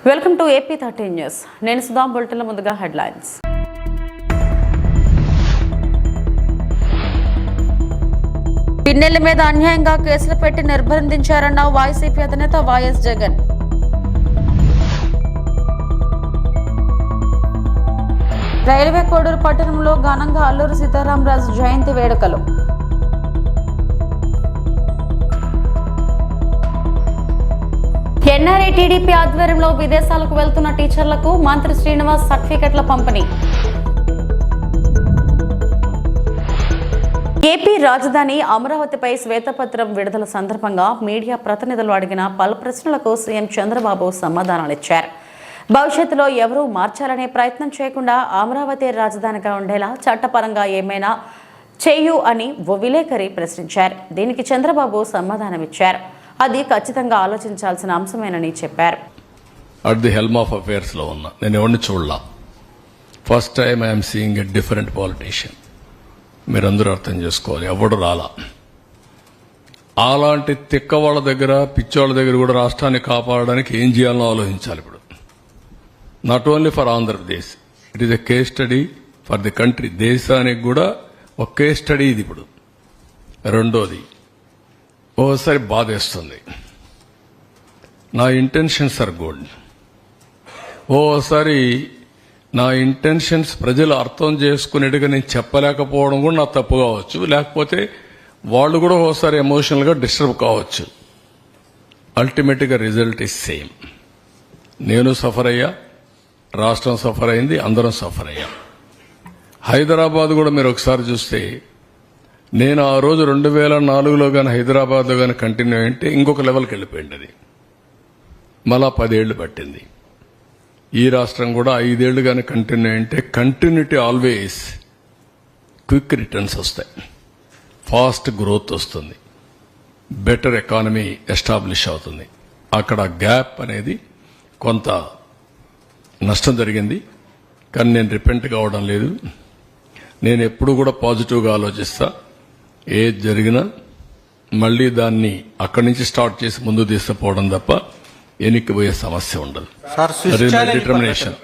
Welcome to AP 13 news. నేను సుధా. బులెటిన్ల ముందుగా headlines. Pinnelli మీద అన్యాయంగా కేసులు పెట్టి నిర్బంధించారన్న వైసీపీ అధినేత వైఎస్ జగన్. రైల్వే కోడూరు పట్టణంలో ఘనంగా అల్లూరి సీతారామరాజు జయంతి వేడుకలు. ఎన్ఆర్ఐ టీడీపీ ఆధ్వర్యంలో విదేశాలకు వెళ్తున్న టీచర్లకు మంత్రి శ్రీనివాస్ సర్టిఫికెట్ల పంపిణీ. ఏపీ రాజధాని అమరావతిపై శ్వేతపత్రం విడుదల సందర్భంగా మీడియా ప్రతినిధులు అడిగిన పలు ప్రశ్నలకు సీఎం చంద్రబాబు సమాధానాలిచ్చారు. భవిష్యత్తులో ఎవరూ మార్చాలనే ప్రయత్నం చేయకుండా అమరావతి రాజధానిగా ఉండేలా చట్టపరంగా ఏమైనా చేయు అని ఓ విలేకరి ప్రశ్నించారు. దీనికి చంద్రబాబు సమాధానమిచ్చారు. అది ఖచ్చితంగా ఆలోచించాల్సిన అంశమేనని చెప్పారు. At the helm of affairs లో ఉన్నా నేను ఎవరిని చూడలా. First time I'm seeing a different politician. మీరందరూ అర్థం చేసుకోవాలి. ఎవడు రాలా. అలాంటి తిక్క వాళ్ళ దగ్గర పిచ్చోళ్ళ దగ్గర కూడా రాష్ట్రాన్ని కాపాడడానికి ఏం చేయాలో ఆలోచించాలి. ఇప్పుడు not only for Andhra Pradesh, it is a case study for the country. దేశానికి కూడా ఒక కేస్ స్టడీ ఇది. ఇప్పుడు రెండోది, ఓసారి బాధేస్తుంది. నా ఇంటెన్షన్స్ ఆర్ గుడ్. ఓసారి నా ఇంటెన్షన్స్ ప్రజలు అర్థం చేసుకునేట్టుగా నేను చెప్పలేకపోవడం కూడా నా తప్పు కావచ్చు. లేకపోతే వాళ్ళు కూడా ఓసారి ఎమోషనల్ గా డిస్టర్బ్ కావచ్చు. అల్టిమేట్ గా రిజల్ట్ ఇస్ సేమ్. నేను సఫర్ అయ్యా, రాష్ట్రం సఫర్ అయింది, అందరం సఫర్ అయ్యాం. హైదరాబాద్ కూడా మీరు ఒకసారి చూస్తే, నేను ఆ రోజు 2004లో కానీ హైదరాబాద్లో కానీ కంటిన్యూ అంటే ఇంకొక లెవెల్కి వెళ్ళిపోయింది. అది మళ్ళా 10 ఏళ్లు పట్టింది. ఈ రాష్ట్రం కూడా 5 ఏళ్లు కానీ కంటిన్యూ అంటే కంటిన్యూటీ ఆల్వేస్ క్విక్ రిటర్న్స్ వస్తాయి, ఫాస్ట్ గ్రోత్ వస్తుంది, బెటర్ ఎకానమీ ఎస్టాబ్లిష్ అవుతుంది. అక్కడ గ్యాప్ అనేది కొంత నష్టం జరిగింది, కానీ నేను రిపెంట్ కావడం లేదు. నేను ఎప్పుడు కూడా పాజిటివ్గా ఆలోచిస్తా. ఏది జరిగినా మళ్లీ దాన్ని అక్కడి నుంచి స్టార్ట్ చేసి ముందు తీసుకుపోవడం తప్ప ఎన్నికపోయే సమస్య ఉండదు. డిటర్మినేషన్.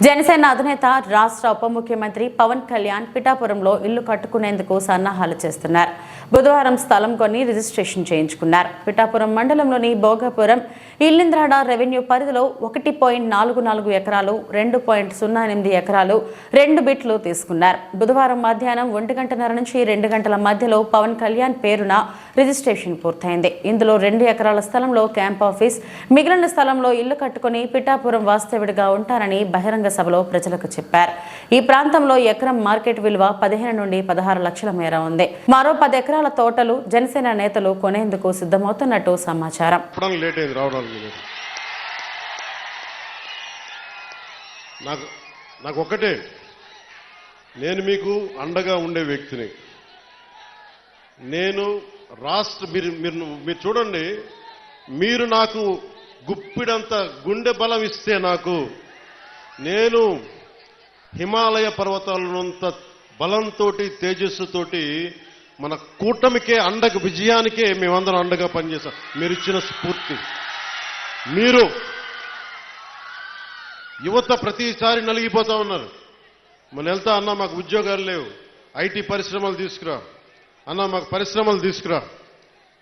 జనసేన అధినేత రాష్ట్ర ఉప ముఖ్యమంత్రి పవన్ కళ్యాణ్ పిఠాపురంలో ఇల్లు కట్టుకునేందుకు సన్నాహాలు చేస్తున్నారు. బుధవారం స్థలం కొని రిజిస్ట్రేషన్ చేయించుకున్నారు. పిఠాపురం మండలంలోని భోగాపురం ఇల్లింద్రాడ రెవెన్యూ పరిధిలో 1.44 ఎకరాలు, 2.08 ఎకరాలు 2 బిట్లు తీసుకున్నారు. బుధవారం మధ్యాహ్నం 1:30 నుంచి 2 గంటల మధ్యలో పవన్ కళ్యాణ్ పేరున రిజిస్ట్రేషన్ పూర్తయింది. ఇందులో 2 ఎకరాల స్థలంలో క్యాంప్ ఆఫీస్, మిగిలిన స్థలంలో ఇల్లు కట్టుకుని పిఠాపురం వాస్తవుడిగా ఉంటారని బహిరంగ సభలో ప్రజలకు చెప్పారు. ఈ ప్రాంతంలో ఎకరం మార్కెట్ విలువ 15 నుండి 16 లక్షల మేర ఉంది. మరో 10 ఎకరాల తోటలు జనసేన నేతలు కొనేందుకు సిద్ధమవుతున్నట్టు సమాచారం. నాకు ఒక్కటే, నేను మీకు అండగా ఉండే వ్యక్తిని. నేను మీరు చూడండి, మీరు నాకు గుప్పిడంత గుండె బలం ఇస్తే నాకు, నేను హిమాలయ పర్వతాలనంత బలంతో తేజస్సుతోటి మన కూటమికే అండగా, విజయానికే మేమందరం అండగా పనిచేస్తాం. మీరు ఇచ్చిన స్ఫూర్తి. మీరు యువత ప్రతిసారి నలిగిపోతా ఉన్నారు. మన వెళ్తా అన్నా మాకు ఉద్యోగాలు లేవు, ఐటీ పరిశ్రమలు తీసుకురా అన్నా, మాకు పరిశ్రమలు తీసుకురా.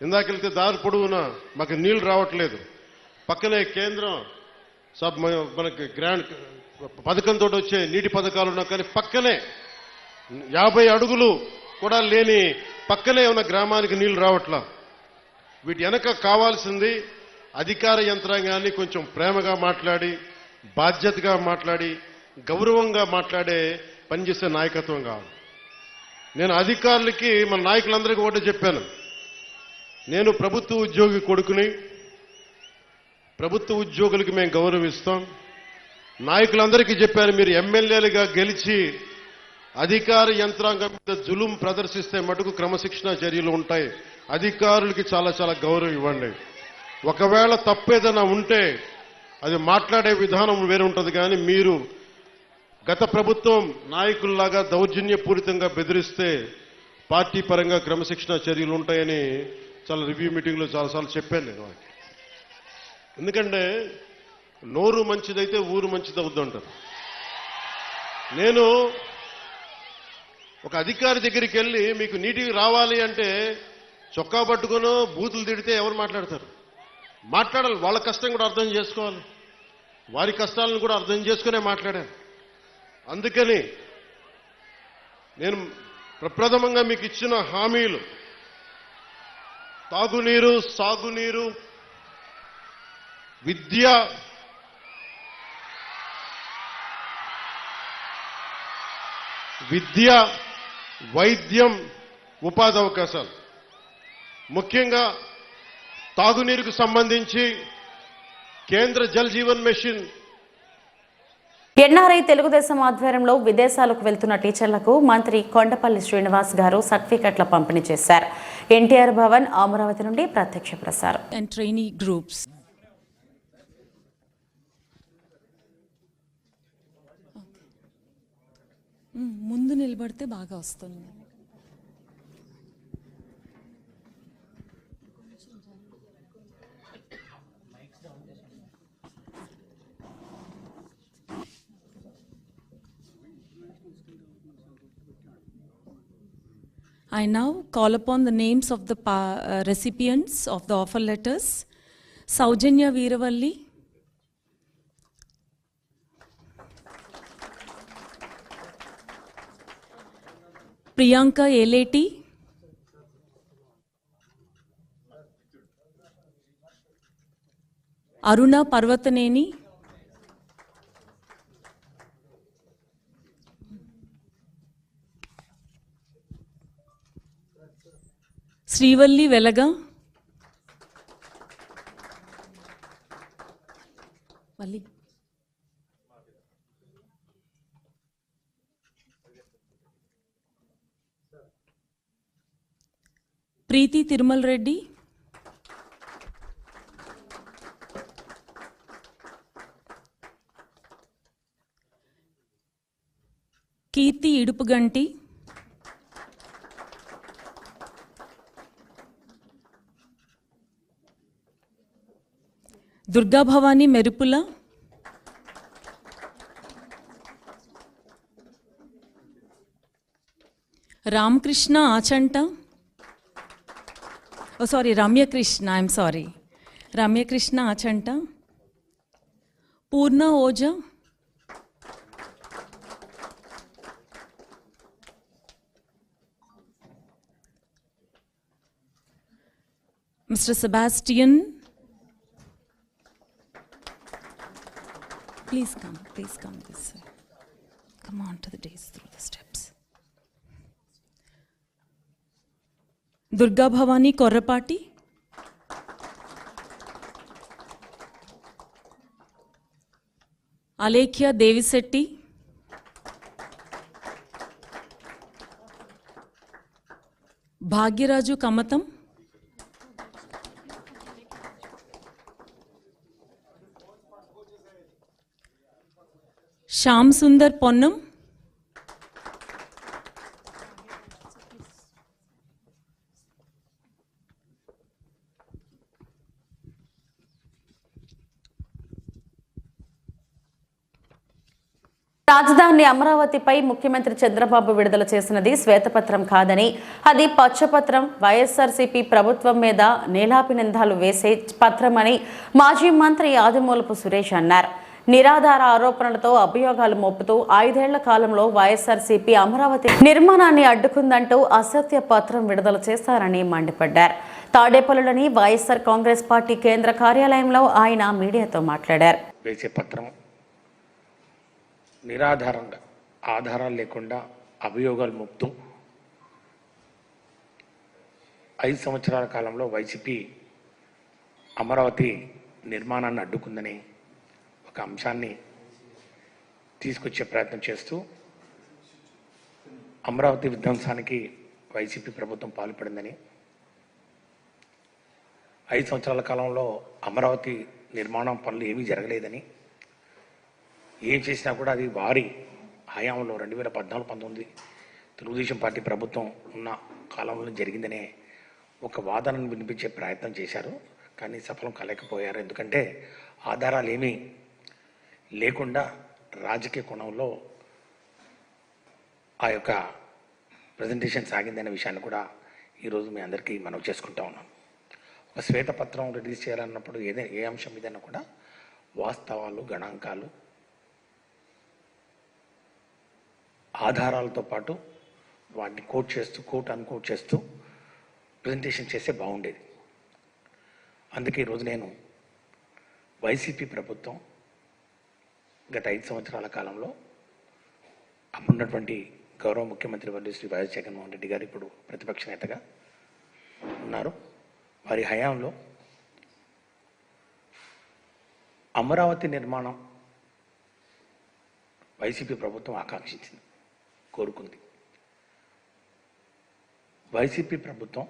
ఇందాకెళ్తే దారి పొడవునా మాకు నీళ్లు రావట్లేదు. పక్కనే కేంద్రం మనకి గ్రాండ్ పథకంతో వచ్చే నీటి పథకాలు ఉన్నా కానీ పక్కనే 50 అడుగులు కూడా లేని పక్కనే ఉన్న గ్రామానికి నీళ్లు రావట్లా. వీటి వెనక కావాల్సింది అధికార యంత్రాంగాన్ని కొంచెం ప్రేమగా మాట్లాడి, బాధ్యతగా మాట్లాడి, గౌరవంగా మాట్లాడే పనిచేసే నాయకత్వం కావాలి. నేను అధికారులకి, మన నాయకులందరికీ ఒకటి చెప్పాను. నేను ప్రభుత్వ ఉద్యోగి కొడుకుని, ప్రభుత్వ ఉద్యోగులకి మేము గౌరవిస్తాం. నాయకులందరికీ చెప్పాను, మీరు ఎమ్మెల్యేలుగా గెలిచి అధికార యంత్రాంగం మీద జులుం ప్రదర్శిస్తే మటుకు క్రమశిక్షణ చర్యలు ఉంటాయి. అధికారులకి చాలా చాలా గౌరవం ఇవ్వండి. ఒకవేళ తప్పేదైనా ఉంటే అది మాట్లాడే విధానం వేరే ఉంటుంది. కానీ మీరు గత ప్రభుత్వం నాయకుల్లాగా దౌర్జన్యపూరితంగా బెదిరిస్తే పార్టీ పరంగా క్రమశిక్షణ చర్యలు ఉంటాయని చాలా రివ్యూ మీటింగ్లో చాలాసార్లు చెప్పాను నేను. ఎందుకంటే నోరు మంచిదైతే ఊరు మంచిదవుద్దు అంటారు. నేను ఒక అధికారి దగ్గరికి వెళ్ళి మీకు నీటికి రావాలి అంటే చొక్కా పట్టుకునో బూతులు తిడితే ఎవరు మాట్లాడతారు? మాట్లాడాలి. వాళ్ళ కష్టం కూడా అర్థం చేసుకోవాలి. వారి కష్టాలను కూడా అర్థం చేసుకునే మాట్లాడాను. అందుకని నేను ప్రప్రథమంగా మీకు ఇచ్చిన హామీలు తాగునీరు, సాగునీరు, విద్య, వైద్యం, ఉపాధి అవకాశాలు. ముఖ్యంగా తాగునీరుకు సంబంధించి కేంద్ర జల్ జీవన్ మిషన్ ఎన్ఆర్ఐ తెలుగుదేశం ఆధ్వర్యంలో విదేశాలకు వెళ్తున్న టీచర్లకు మంత్రి కొండపల్లి శ్రీనివాస్ గారు సర్టిఫికెట్ల పంపిణీ చేశారు. ఎన్టీఆర్ భవన్, అమరావతి నుండి ప్రత్యక్ష ప్రసారం. And trainee groups. ముందు నిలబడితే బాగా వస్తుంది. I now call upon the names of the recipients of the offer letters. Saujanya Veeravalli, Priyanka Eleti, Aruna Parvataneni, Srivalli Velaga, Valli, Preeti Tirumal Reddy, Kirti Idupuganti, Durga Bhavani Merupula, Ramkrishna Achanta, oh sorry, Ramya Krishna, I'm sorry, Ramya Krishna Achanta, Purna Oja, Mr. Sebastian, please come this way. Come on to the dais through the steps. Durga Bhavani Korrapati, Alekhya Devisetti, Bhagyaraju Kamatam, Shyam Sundar Ponnam, రాజధాని అమరావతిపై ముఖ్యమంత్రి చంద్రబాబు విడుదల చేసినది శ్వేతపత్రం కాదని, అది పచ్చపత్రం, వైఎస్ఆర్సీపీ ప్రభుత్వం మీద నీలాపినిందాలు వేసే పత్రమని మాజీ మంత్రి ఆదిమూలపు సురేష్ అన్నారు. నిరాధార ఆరోపణలతో అభియోగాలు మోపుతూ 5 ఏళ్ల కాలంలో వైఎస్ఆర్సీపీ అమరావతి నిర్మాణాన్ని అడ్డుకుందంటూ అసత్య పత్రం విడుదల చేశారని మండిపడ్డారు. తాడేపల్లిలోని వైఎస్ఆర్ కాంగ్రెస్ పార్టీ కేంద్ర కార్యాలయంలో ఆయన మీడియాతో మాట్లాడారు. వేసే పత్రం నిరాధారంగా, ఆధారాలు లేకుండా అభియోగాలు మోపుతూ 5 సంవత్సరాల కాలంలో వైసీపీ అమరావతి నిర్మాణాన్ని అడ్డుకుందని ఒక అంశాన్ని తీసుకొచ్చే ప్రయత్నం చేస్తూ అమరావతి విధ్వంసానికి వైసీపీ ప్రభుత్వం పాల్పడిందని, 5 సంవత్సరాల కాలంలో అమరావతి నిర్మాణం పనులు ఏమీ జరగలేదని, ఏం చేసినా కూడా అది వారి హయాంలో 2014-19 తెలుగుదేశం పార్టీ ప్రభుత్వం ఉన్న కాలంలో జరిగిందనే ఒక వాదనను వినిపించే ప్రయత్నం చేశారు. కానీ సఫలం కాలేకపోయారు. ఎందుకంటే ఆధారాలు ఏమీ లేకుండా రాజకీయ కోణంలో ఆ యొక్క ప్రజెంటేషన్ సాగిందనే విషయాన్ని కూడా ఈరోజు మీ అందరికీ మనం చేసుకుంటా ఉన్నాం. ఒక శ్వేతపత్రం రిలీజ్ చేయాలన్నప్పుడు ఏ అంశం మీదైనా కూడా వాస్తవాలు, గణాంకాలు, ఆధారాలతో పాటు వాటిని కోట్ అన్కోట్ చేస్తూ ప్రజెంటేషన్ చేస్తే బాగుండేది. అందుకే ఈరోజు నేను వైసీపీ ప్రభుత్వం గత 5 సంవత్సరాల కాలంలో అప్పుడున్నటువంటి గౌరవ ముఖ్యమంత్రి వర్యులు శ్రీ వైఎస్ జగన్మోహన్ రెడ్డి గారు ఇప్పుడు ప్రతిపక్ష నేతగా ఉన్నారు. వారి హయాంలో అమరావతి నిర్మాణం వైసీపీ ప్రభుత్వం ఆకాంక్షించింది, కోరుకుంది. వైసీపీ ప్రభుత్వం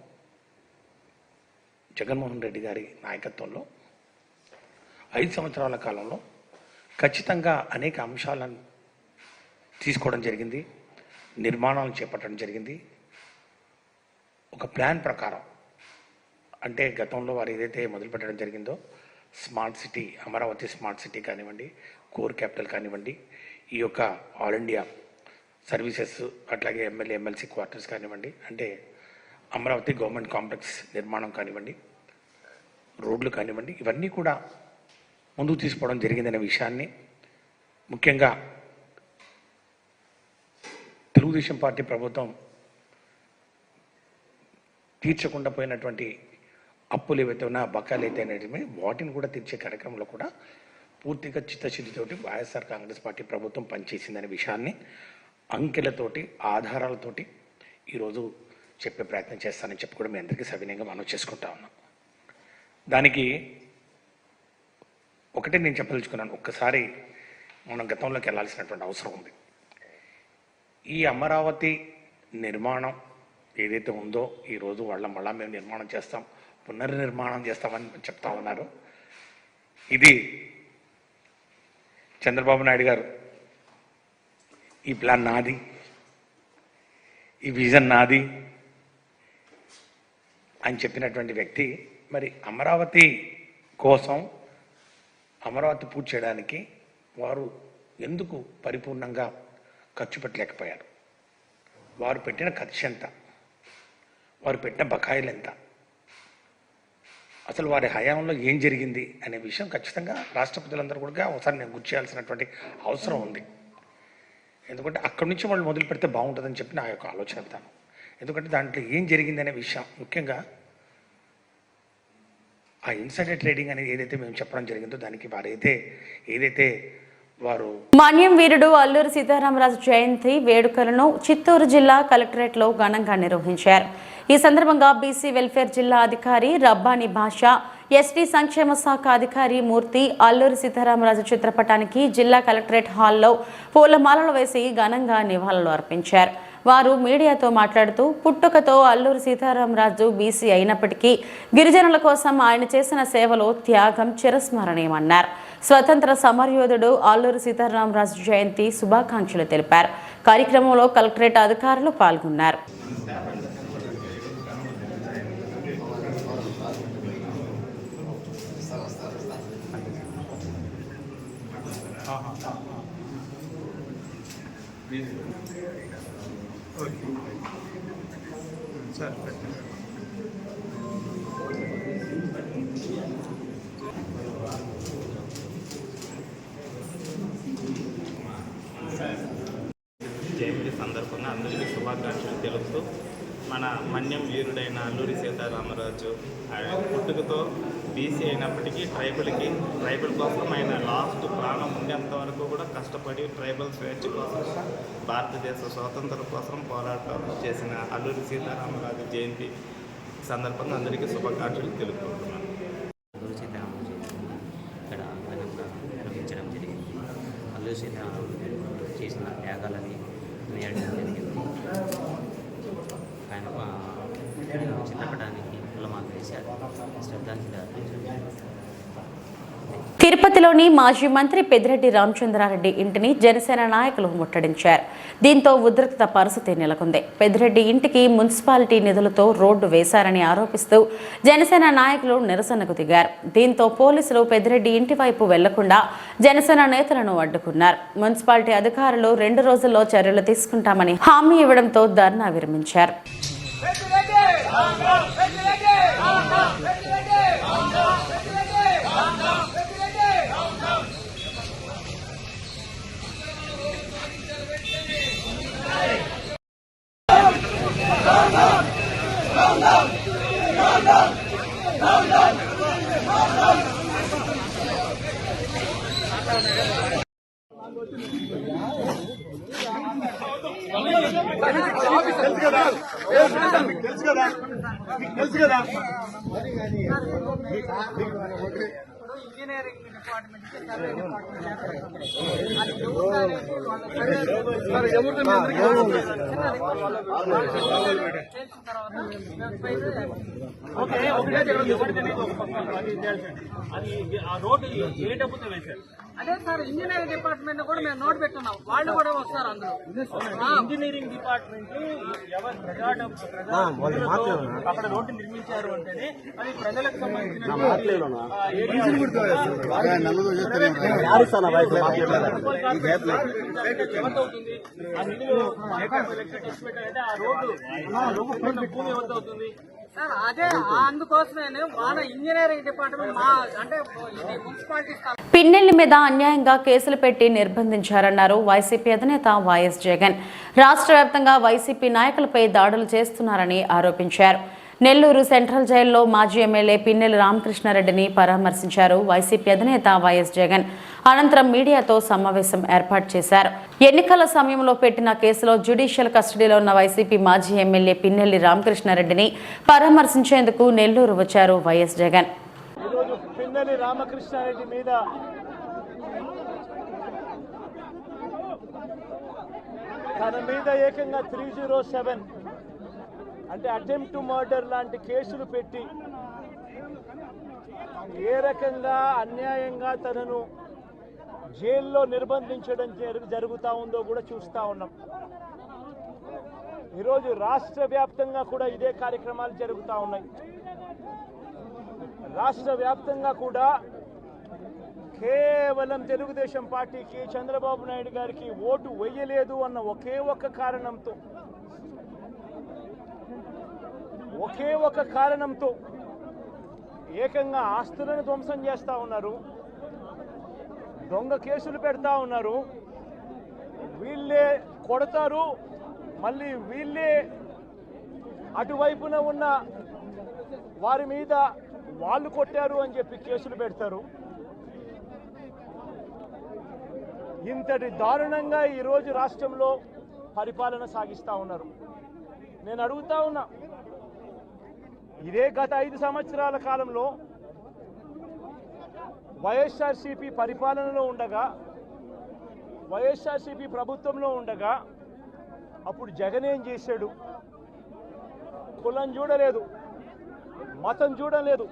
జగన్మోహన్ రెడ్డి గారి నాయకత్వంలో 5 సంవత్సరాల కాలంలో ఖచ్చితంగా అనేక అంశాలను తీసుకోవడం జరిగింది, నిర్మాణాలను చేపట్టడం జరిగింది. ఒక ప్లాన్ ప్రకారం, అంటే గతంలో వారు ఏదైతే మొదలుపెట్టడం జరిగిందో smart city, Amaravati smart city కానివ్వండి, కోర్ క్యాపిటల్ కానివ్వండి, ఈ యొక్క ఆల్ ఇండియా సర్వీసెస్, అట్లాగే ఎమ్మెల్సీ క్వార్టర్స్ కానివ్వండి, అంటే అమరావతి గవర్నమెంట్ కాంప్లెక్స్ నిర్మాణం కానివ్వండి, రోడ్లు కానివ్వండి, ఇవన్నీ కూడా ముందుకు తీసుకోవడం జరిగిందనే విషయాన్ని ముఖ్యంగా తెలుగుదేశం పార్టీ ప్రభుత్వం తీర్చకుండా పోయినటువంటి అప్పులు ఏవైతే ఉన్నా, బకాయిలు అయితే అనేటివి వాటిని కూడా తీర్చే కార్యక్రమంలో కూడా పూర్తిగా చిత్తశుద్ధితోటి వైఎస్ఆర్ కాంగ్రెస్ పార్టీ ప్రభుత్వం పనిచేసిందనే విషయాన్ని అంకెలతోటి, ఆధారాలతోటి ఈరోజు చెప్పే ప్రయత్నం చేస్తానని చెప్పి కూడా మీ అందరికీ సవినయంగా మనం చేసుకుంటా ఉన్నాం. దానికి ఒకటే నేను చెప్పదలుచుకున్నాను, ఒక్కసారి మనం గతంలోకి వెళ్ళాల్సినటువంటి అవసరం ఉంది. ఈ అమరావతి నిర్మాణం ఏదైతే ఉందో ఈరోజు మళ్ళా మేము నిర్మాణం చేస్తాం, పునర్నిర్మాణం చేస్తామని చెప్తా ఉన్నారు. ఇది చంద్రబాబు నాయుడు గారు ఈ ప్లాన్ నాది, ఈ విజన్ నాది అని చెప్పినటువంటి వ్యక్తి మరి అమరావతి కోసం, అమరావతి పూర్తి చేయడానికి వారు ఎందుకు పరిపూర్ణంగా ఖర్చు పెట్టలేకపోయారు? వారు పెట్టిన ఖర్చు ఎంత? వారు పెట్టిన బకాయిలు ఎంత? అసలు వారి హయాంలో ఏం జరిగింది అనే విషయం ఖచ్చితంగా రాష్ట్రపతులందరూ కూడా ఒకసారి నేను గుర్తు చేయాల్సినటువంటి అవసరం ఉంది. ఎందుకంటే అక్కడి నుంచి వాళ్ళు మొదలు పెడితే బాగుంటుందని చెప్పి నా యొక్క ఆలోచన విధానం. ఎందుకంటే దాంట్లో ఏం జరిగింది అనే విషయం, ముఖ్యంగా ఆ ఇన్సైడర్ ట్రేడింగ్ అనేది ఏదైతే మేము చెప్పడం జరిగిందో దానికి వారు మన్యం వీరుడు అల్లూరి సీతారామరాజు జయంతి వేడుకలను చిత్తూరు జిల్లా కలెక్టరేట్లో ఘనంగా నిర్వహించారు. ఈ సందర్భంగా బీసీ వెల్ఫేర్ జిల్లా అధికారి రబ్బానీ భాషా, ఎస్టీ సంక్షేమ శాఖ అధికారి మూర్తి అల్లూరి సీతారామరాజు చిత్రపటానికి జిల్లా కలెక్టరేట్ హాల్లో పూలమాలలు వేసి ఘనంగా నివాళులు అర్పించారు. వారు మీడియాతో మాట్లాడుతూ పుట్టుకతో అల్లూరి సీతారామరాజు బీసీ అయినప్పటికీ గిరిజనుల కోసం ఆయన చేసిన సేవలు, త్యాగం చిరస్మరణీయమన్నారు. స్వతంత్ర సమరయోధుడు అల్లూరి సీతారామరాజు జయంతి శుభాకాంక్షలు తెలిపారు. కార్యక్రమంలో కలెక్టరేట్ అధికారులు పాల్గొన్నారు. జయంతి సందర్భంగా అందరికీ శుభాకాంక్షలు తెలుపుతూ, మన మన్యం వీరుడైన అల్లూరి సీతారామరాజు ఆయన పుట్టుకతో బీసీ అయినప్పటికీ ట్రైబల్ కోసం ఆయన లాస్ట్ ప్రాణం ఉండేంత వరకు కూడా కష్టపడి ట్రైబల్ స్వేచ్ఛ కోసం, భారతదేశ స్వాతంత్రం కోసం పోరాటం చేసిన అల్లూరి సీతారామరాజు జయంతి సందర్భంగా అందరికీ శుభాకాంక్షలు తెలుపుకుంటున్నాను. అల్లూరి సీతారామరాజు ఇక్కడ ఘనంగా నిర్వహించడం జరిగింది. అల్లూరి సీతారామరాజు చేసిన త్యాగాలని నేర్చడం జరిగింది. ఆయన చిత్రపటానికి పూలమాల వేశారు, శ్రద్ధాంజలి అర్పించడం జరిగింది. తిరుపతిలోని మాజీ మంత్రి పెద్దిరెడ్డి రామచంద్రారెడ్డి ఇంటిని జనసేన నాయకులు ముట్టడించారు. దీంతో ఉద్రిక్త పరిస్థితి నెలకొంది. పెద్దిరెడ్డి ఇంటికి మున్సిపాలిటీ నిధులతో రోడ్డు వేశారని ఆరోపిస్తూ జనసేన నాయకులు నిరసనకు దిగారు. దీంతో పోలీసులు పెద్దిరెడ్డి ఇంటి వైపు వెళ్లకుండా జనసేన నేతలను అడ్డుకున్నారు. మున్సిపాలిటీ అధికారులు 2 రోజుల్లో చర్యలు తీసుకుంటామని హామీ ఇవ్వడంతో ధర్నా విరమించారు. ఇంజనీరింగ్ అదే సార్ ఇంజనీరింగ్ డిపార్ట్మెంట్ కూడా మేము నోట్ పెట్టున్నాం. వాళ్ళు కూడా వస్తారు అందులో. ఇంజనీరింగ్ డిపార్ట్మెంట్ ఎవరు అక్కడ రోడ్డు నిర్మించారు అంటేనే అది ప్రజలకు సంబంధించిన భూమి ఎంత అవుతుంది సార్? అదే అందుకోసమే మన ఇంజనీరింగ్ డిపార్ట్మెంట్ మా అంటే మున్సిపాలిటీ పిన్నెల్లి మీద అన్యాయంగా కేసులు పెట్టి నిర్బంధించారన్నారు వైసీపీ అధినేత వైఎస్ జగన్. రాష్ట్ర వ్యాప్తంగా వైసీపీ నాయకులపై దాడులు చేస్తున్నారని ఆరోపించారు. నెల్లూరు సెంట్రల్ జైల్లో మాజీ ఎమ్మెల్యే పిన్నెల్లి రామకృష్ణారెడ్డిని పరామర్శించారు వైసీపీ అధినేత వైఎస్ జగన్. అనంతరం మీడియాతో సమావేశం ఏర్పాటు చేశారు. ఎన్నికల సమయంలో పెట్టిన కేసులో జ్యుడిషియల్ కస్టడీలో ఉన్న వైసీపీ మాజీ ఎమ్మెల్యే పిన్నెల్లి రామకృష్ణారెడ్డిని పరామర్శించేందుకు నెల్లూరు వచ్చారు వైఎస్ జగన్. పిన్నెల్లి రామకృష్ణారెడ్డి మీద తన మీద ఏకంగా 307 అంటే అటెంప్ట్ టు మర్డర్ లాంటి కేసులు పెట్టి ఏ రకంగా అన్యాయంగా తనను జైల్లో నిర్బంధించడం జరుగుతూ ఉందో కూడా చూస్తూ ఉన్నాం. ఈరోజు రాష్ట్ర వ్యాప్తంగా కూడా ఇదే కార్యక్రమాలు జరుగుతూ ఉన్నాయి. రాష్ట్ర వ్యాప్తంగా కూడా కేవలం తెలుగుదేశం పార్టీకి చంద్రబాబు నాయుడు గారికి ఓటు వేయలేదు అన్న ఒకే ఒక కారణంతో ఏకంగా ఆస్తులను ధ్వంసం చేస్తూ ఉన్నారు, దొంగ కేసులు పెడతా ఉన్నారు. వీళ్ళే కొడతారు, మళ్ళీ వీళ్ళే అటువైపున ఉన్న వారి మీద వాళ్ళు కొట్టారు అని చెప్పి కేసులు పెడతారు. ఇంతటి దారుణంగా ఈరోజు రాష్ట్రంలో పరిపాలన సాగిస్తూ ఉన్నారు. నేను అడుగుతా ఉన్నా, ఇదే గత 5 సంవత్సరాల కాలంలో వైఎస్ఆర్సీపీ పరిపాలనలో ఉండగా, వైఎస్ఆర్సీపీ ప్రభుత్వంలో ఉండగా అప్పుడు జగన్ ఏం చేశాడు? కులం చూడలేదు, మతం చూడలేదు,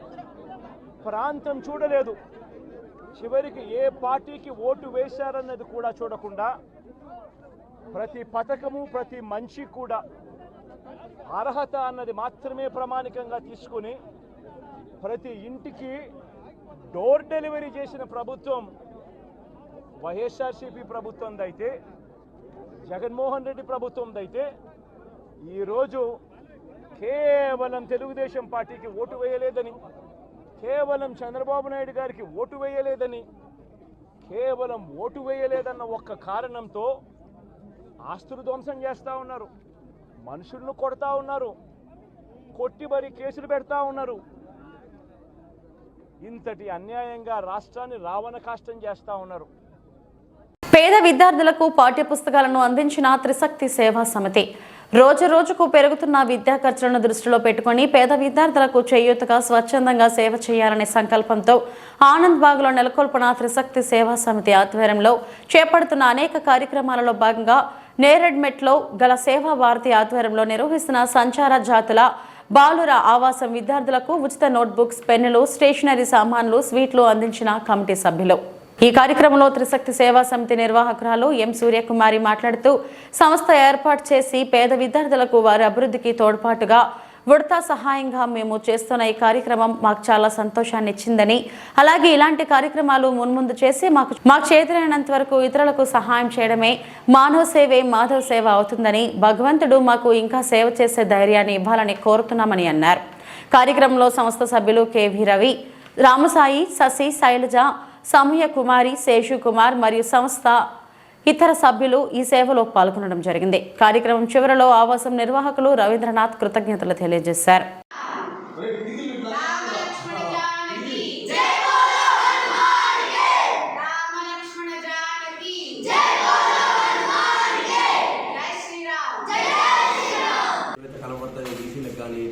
ప్రాంతం చూడలేదు, చివరికి ఏ పార్టీకి ఓటు వేశారన్నది కూడా చూడకుండా ప్రతి పథకము ప్రతి మనిషి కూడా అర్హత అన్నది మాత్రమే ప్రామాణికంగా తీసుకుని ప్రతి ఇంటికి డోర్ డెలివరీ చేసిన ప్రభుత్వం వైఎస్ఆర్సీపీ ప్రభుత్వందైతే, జగన్మోహన్ రెడ్డి ప్రభుత్వందైతే ఈరోజు కేవలం తెలుగుదేశం పార్టీకి ఓటు వేయలేదని, కేవలం చంద్రబాబు నాయుడు గారికి ఓటు వేయలేదని, కేవలం ఓటు వేయలేదన్న ఒక్క కారణంతో ఆస్తులు ధ్వంసం చేస్తూ ఉన్నారు, మనుషులను కొడతా ఉన్నారు, కొట్టి మరి కేసులు పెడతా ఉన్నారు. ఇంతటి అన్యాయంగా రాష్ట్రాన్ని రావణ కాష్టం చేస్తూ ఉన్నారు. పేద విద్యార్థులకు పాఠ్యపుస్తకాలను అందించిన త్రిశక్తి సేవా సమితి రోజుకు పెరుగుతున్న విద్యా ఖర్చులను దృష్టిలో పెట్టుకుని పేద విద్యార్థులకు చేయూతగా స్వచ్ఛందంగా సేవ చేయాలనే సంకల్పంతో ఆనంద్ బాగ్లో నెలకొల్పిన త్రిశక్తి సేవా సమితి ఆధ్వర్యంలో చేపడుతున్న అనేక కార్యక్రమాలలో భాగంగా నేరెడ్మెట్లో గల సేవా భారతి ఆధ్వర్యంలో నిర్వహిస్తున్న సంచార జాతుల బాలుర ఆవాసం విద్యార్థులకు ఉచిత నోట్బుక్స్, పెన్నులు, స్టేషనరీ సామాన్లు, స్వీట్లు అందించిన కమిటీ సభ్యులు. ఈ కార్యక్రమంలో త్రిశక్తి సేవా సమితి నిర్వాహకురాలు ఎం సూర్యకుమారి మాట్లాడుతూ సంస్థ ఏర్పాటు చేసి పేద విద్యార్థులకు వారి అభివృద్ధికి తోడ్పాటుగా ఉడతా సహాయంగా మేము చేస్తున్న ఈ కార్యక్రమం మాకు చాలా సంతోషాన్ని ఇచ్చిందని, అలాగే ఇలాంటి కార్యక్రమాలు మున్ముందు చేసి మాకు చేతనైనంత వరకు ఇతరులకు సహాయం చేయడమే మానవ సేవే మాధవ సేవ అవుతుందని, భగవంతుడు మాకు ఇంకా సేవ చేసే ధైర్యాన్ని ఇవ్వాలని కోరుతున్నామని అన్నారు. కార్యక్రమంలో సంస్థ సభ్యులు కెవి రవి, రామసాయి, శశి, శైలజ, సమూహ కుమారి, శేషు కుమార్ మరియు సంస్థ ఇతర సభ్యులు ఈ సేవలో పాల్గొనడం జరిగింది. కార్యక్రమం చివరిలో ఆవాసం నిర్వాహకులు రవీంద్రనాథ్ కృతజ్ఞతలు తెలియజేశారు. బీసీలకు కానీ,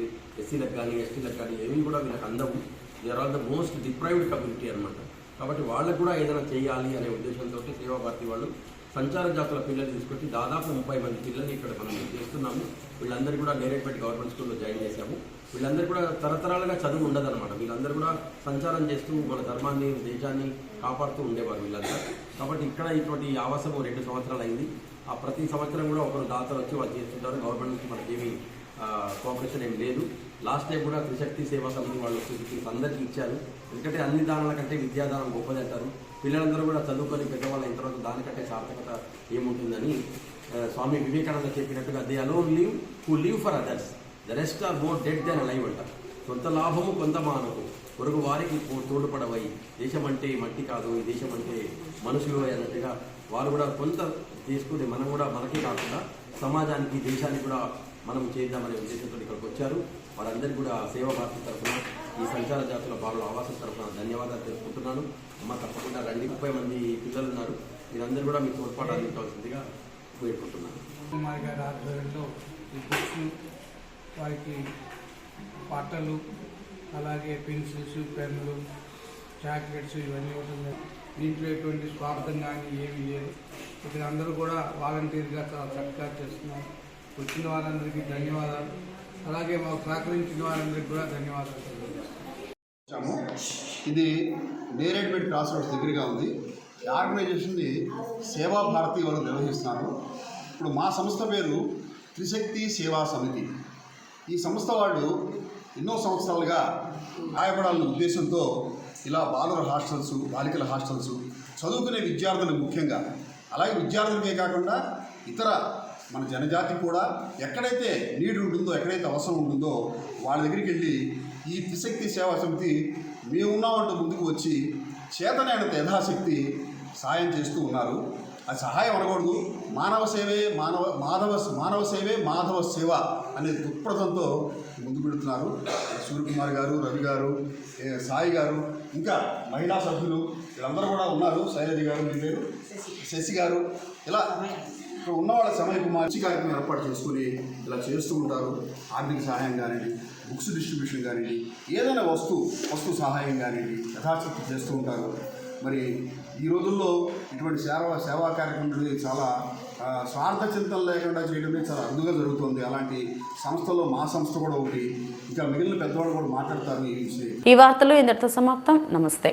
ఎస్సీలకు కానీ, ఎస్టీలకు కానీ ఏవి కూడా వీళ్ళకి అందవు. They are all the most deprived community అనమాట. కాబట్టి వాళ్ళకు కూడా ఏదైనా చేయాలి అనే ఉద్దేశంతో సేవా భారతి వాళ్ళు సంచార జాతుల పిల్లలు తీసుకొచ్చి దాదాపు 30 మంది పిల్లలు ఇక్కడ మనం చేస్తున్నాము. వీళ్ళందరూ కూడా నేరేడ్పేట గవర్నమెంట్ స్కూల్లో జాయిన్ చేశాము. వీళ్ళందరూ కూడా తరతరాలుగా చదువు ఉండదన్నమాట. వీళ్ళందరూ కూడా సంచారం చేస్తూ మన ధర్మాన్ని, దేశాన్ని కాపాడుతూ ఉండేవారు వీళ్ళంతా. కాబట్టి ఇక్కడ ఇటువంటి ఆవాసం 2 సంవత్సరాలు అయింది. ఆ ప్రతి సంవత్సరం కూడా ఒకరు దాతలు వచ్చి వాళ్ళు చేస్తుంటారు. గవర్నమెంట్ నుంచి మనకేమీ కోఆపరేషన్ ఏం లేదు. లాస్ట్ టైం కూడా త్రిశక్తి సేవా సమితి వాళ్ళు అందరికీ ఇచ్చారు. ఎందుకంటే అన్ని దానాల కంటే విద్యాదానం గొప్పది అంటారు. పిల్లలందరూ కూడా చదువుకొని పెద్దవాళ్ళు అయిన తర్వాత దానికంటే సార్థకత ఏముంటుందని స్వామి వివేకానంద చెప్పినట్టుగా they alone live who live for others, the rest are more dead than alive అంటారు. కొంత లాభము కొంత మానవు, పొరుగు వారికి తోడ్పడవై, దేశం అంటే మట్టి కాదు, ఈ దేశం అంటే మనుషులు అన్నట్టుగా వారు కూడా కొంత తీసుకుని మనం కూడా మనకే కాకుండా సమాజానికి, దేశానికి కూడా మనం చేద్దామనే ఉద్దేశంతో ఇక్కడికి వచ్చారు. వారందరికీ కూడా సేవా భారతి తరఫున, ఈ సంచార జాతుల బాలుల ఆవాసం తరఫున ధన్యవాదాలు తెలుపుకుంటున్నాను. అమ్మ తప్పకుండా రండి. 30 మంది పిల్లలు ఉన్నారు. మీరందరూ కూడా మీ తోడ్పాటు అందించవలసిందిగా కోరుకుంటున్నాను. కుమార్ గారి ఆధ్వర్యంలో ఈ బుక్స్, వారికి బట్టలు, అలాగే పెన్సిల్స్, పెన్నులు, చాక్లెట్స్ ఇవన్నీ ఉంటుంది. దీంట్లో ఎటువంటి స్వార్థం కానీ ఏమీ లేదు. ఇక్కడ అందరూ కూడా వాలంటీర్గా చాలా చక్కగా చేస్తున్నారు. వచ్చిన వారందరికీ ధన్యవాదాలు. అలాగే మాకు సహకరించిన వారందరికీ కూడా ధన్యవాదాలు తెలియజేస్తాము. ఇది నేరేడ్పేట క్రాస్ రోడ్స్ దగ్గరగా ఉంది. ఈ ఆర్గనైజేషన్ని సేవా భారతి వాళ్ళు నిర్వహిస్తున్నారు. ఇప్పుడు మా సంస్థ పేరు త్రిశక్తి సేవా సమితి. ఈ సంస్థ వాళ్ళు ఎన్నో సంవత్సరాలుగా సహాయపడాలనే ఉద్దేశంతో ఇలా బాలుర హాస్టల్స్, బాలికల హాస్టల్స్, చదువుకునే విద్యార్థులు ముఖ్యంగా, అలాగే విద్యార్థులకే కాకుండా ఇతర మన జనజాతి కూడా ఎక్కడైతే నీడ్ ఉంటుందో, ఎక్కడైతే అవసరం ఉంటుందో వాళ్ళ దగ్గరికి వెళ్ళి ఈ త్రిశక్తి సేవా సమితి మేమున్నామంటూ ముందుకు వచ్చి చేతనైనంత యథాశక్తి సాయం చేస్తూ ఉన్నారు. అది సహాయం అనకూడదు, మానవ సేవే మానవ సేవే మాధవ సేవ అనే దృక్పథంతో ముందుకు వెళుతున్నారు. సూర్యకుమార్ గారు, రవి గారు, సాయి గారు, ఇంకా మహిళా సభ్యులు వీళ్ళందరూ కూడా ఉన్నారు. శైలజ గారు, మీ పేరు శశి గారు, ఇలా ఇక్కడ ఉన్న వాళ్ళ సమయ కుమార్ కార్యక్రమం ఏర్పాటు చేసుకుని ఇలా చేస్తూ ఉంటారు. ఆర్థిక సహాయం కానివ్వండి, బుక్స్ డిస్ట్రిబ్యూషన్ కానివ్వండి, ఏదైనా వస్తు సహాయం కానివ్వండి యథాశక్తి చేస్తూ ఉంటారు. మరి ఈ రోజుల్లో ఇటువంటి సేవా కార్యక్రమాలు చాలా స్వార్థ చింతన లేకుండా చేయడమే చాలా అరుదుగా జరుగుతుంది. అలాంటి సంస్థలో మా సంస్థ కూడా ఒకటి. ఇంకా మిగిలిన పెద్దవాళ్ళు కూడా మాట్లాడతారు ఈ విషయం. ఈ వార్తలు ఇంతటితో సమాప్తం. నమస్తే.